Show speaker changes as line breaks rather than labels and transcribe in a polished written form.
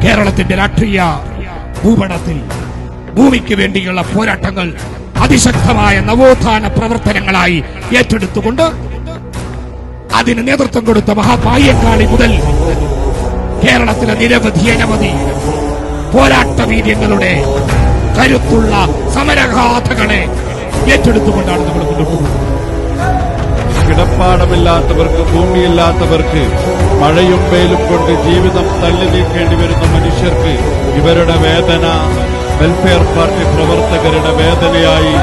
കേരളത്തിന്റെ രാഷ്ട്രീയ ഭൂപടത്തിൽ ഭൂമിക്ക് വേണ്ടിയുള്ള പോരാട്ടങ്ങൾ അതിശക്തമായ നവോത്ഥാന പ്രവർത്തനങ്ങളായി ഏറ്റെടുത്തുകൊണ്ട് അതിന് നേതൃത്വം കൊടുത്ത മഹാപായ്യക്കാളി മുതൽ കേരളത്തിലെ അനവധി പോരാട്ട വീര്യങ്ങളുടെ കരുത്തുള്ള സമരഗാഥകളെ ഏറ്റെടുത്തുകൊണ്ടാണ് നമ്മൾ മുന്നോട്ട് പോകുന്നത്.
കിടപ്പാടമില്ലാത്തവർക്ക്, ഭൂമിയില്ലാത്തവർക്ക്, മഴയും വെയിലും കൊണ്ട് ജീവിതം തള്ളി നീക്കേണ്ടി വരുന്ന മനുഷ്യർക്ക് ഇവരുടെ വേദന വെൽഫെയർ പാർട്ടി പ്രവർത്തകരുടെ വേദനയായി